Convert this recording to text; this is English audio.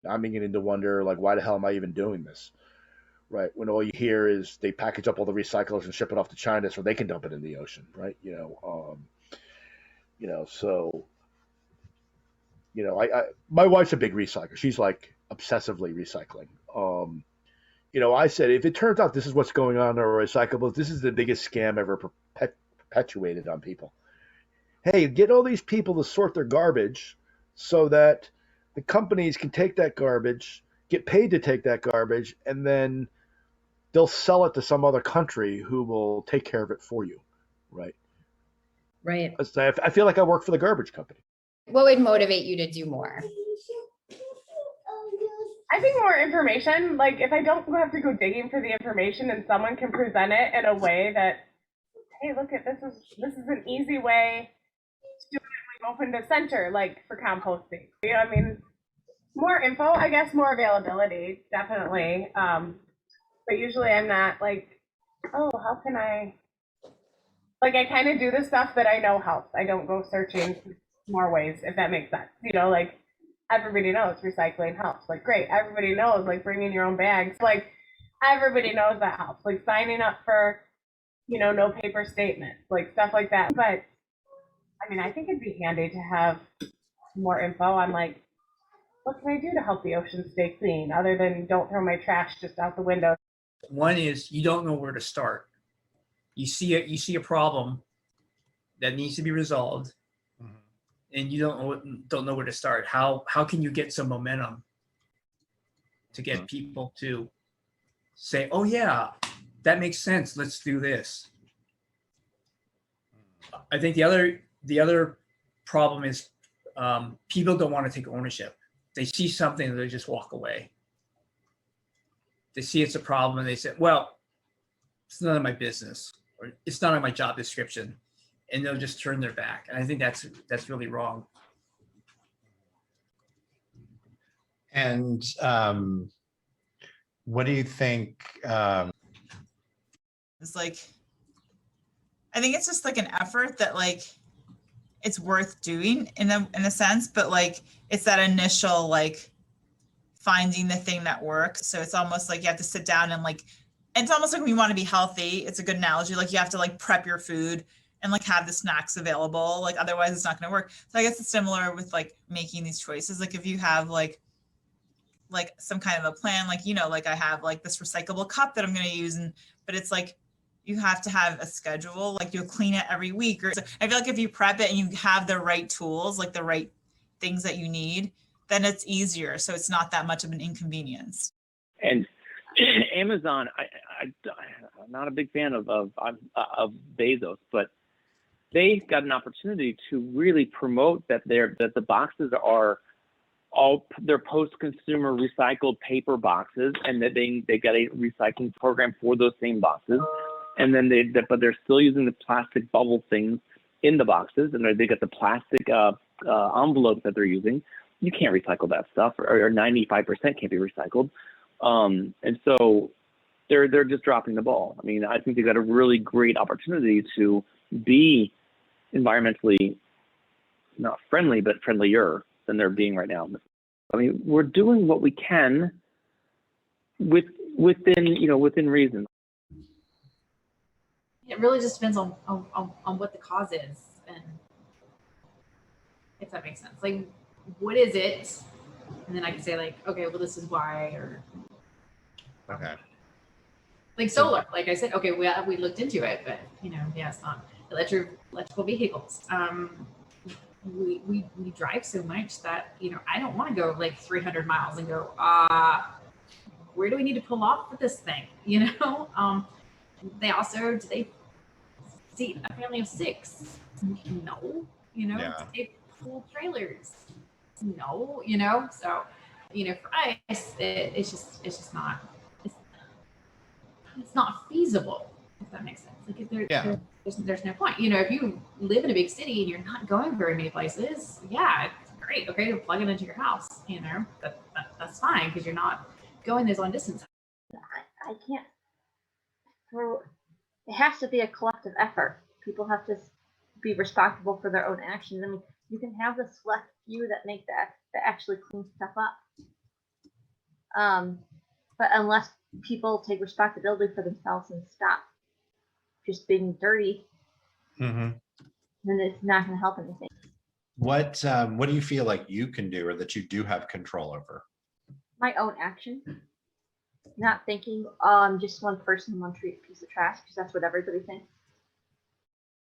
I'm beginning to wonder, like, why the hell am I even doing this? Right, when all you hear is they package up all the recyclers and ship it off to China so they can dump it in the ocean, right? So I my wife's a big recycler. She's like obsessively recycling. I said, if it turns out this is what's going on in our recyclables, this is the biggest scam ever perpetuated on people. Hey, get all these people to sort their garbage so that the companies can take that garbage, get paid to take that garbage, and then they'll sell it to some other country who will take care of it for you, right? Right. I feel like I work for the garbage company. What would motivate you to do more? I think more information. Like, if I don't have to go digging for the information and someone can present it in a way that, hey, look at this is an easy way to do it. We've opened a center like for composting. I mean, more info, I guess, more availability, definitely. But usually I'm not like, oh, how can I? Like, I kind of do the stuff that I know helps. I don't go searching more ways, if that makes sense. Like, everybody knows recycling helps. Like, great. Everybody knows, like, bringing your own bags. Like, everybody knows that helps. Like, signing up for, no paper statements, like, stuff like that. But, I mean, I think it'd be handy to have more info on, like, what can I do to help the ocean stay clean, other than don't throw my trash just out the window. One is you don't know where to start. You see a problem that needs to be resolved, and you don't know where to start. How can you get some momentum to get people to say, oh yeah, that makes sense, let's do this? I think the other problem is people don't want to take ownership. They see something and they just walk away. They see it's a problem and they say, well, it's none of my business, or it's not on my job description, and they'll just turn their back. And I think that's really wrong. And what do you think? It's like, I think it's just like an effort that like it's worth doing in a sense, but like it's that initial like finding the thing that works. So it's almost like you have to sit down and like, it's almost like when you want to be healthy, it's a good analogy. Like you have to like prep your food and like have the snacks available. Like otherwise it's not going to work. So I guess it's similar with like making these choices. Like if you have like some kind of a plan, like, like I have like this recyclable cup that I'm going to use, but it's like, you have to have a schedule, like you'll clean it every week. Or I feel like if you prep it and you have the right tools, like the right things that you need, then it's easier. So it's not that much of an inconvenience. And Amazon, I'm not a big fan of Bezos, but they got an opportunity to really promote that the boxes are all their post-consumer recycled paper boxes, and that they got a recycling program for those same boxes. And then but they're still using the plastic bubble things in the boxes, and they got the plastic envelopes that they're using. You can't recycle that stuff, or 95% can't be recycled. And so they're just dropping the ball. I mean, I think they got a really great opportunity to be environmentally not friendly, but friendlier than they're being right now. I mean, we're doing what we can within reason. It really just depends on what the cause is, and if that makes sense. Like, what is it? And then I can say like, okay, well, this is why, or Okay. Like solar. Like I said, okay, we looked into it, but yeah, it's not electrical vehicles. We drive so much that I don't want to go like 300 miles and go, where do we need to pull off with this thing? Do they seat a family of 6? No, Yeah. Do they pull trailers? No, so for us it's just not it's not feasible, if that makes sense. Like there's no point. If you live in a big city and you're not going very many places, yeah, it's great. Okay, to plug it into your house, that's fine because you're not going those long distances. I can't. It has to be a collective effort. People have to be responsible for their own actions. I mean, you can have the select few that make that actually clean stuff up, But unless people take responsibility for themselves and stop just being dirty, Mhm. then it's not going to help anything. What do you feel like you can do or that you do have control over? My own action, not thinking, oh, I'm just one person, one piece of trash, because that's what everybody thinks.